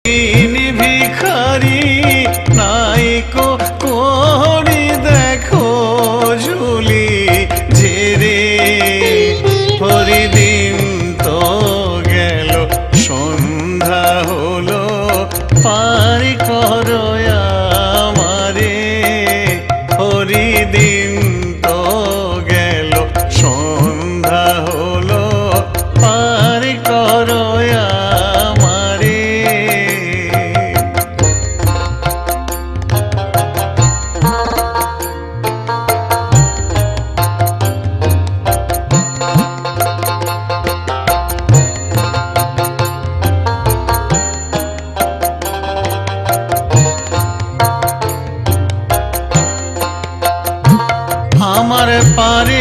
তিনি ভিখারি নাইকো করি দেখো ঝুলি ঝেরে হরিদিন তো গেল সন্ধ্যা হলো পার করো আমারে হরিদিন তো গেল সন্ধ্যা হলো পার করো আমারে। আমার পারে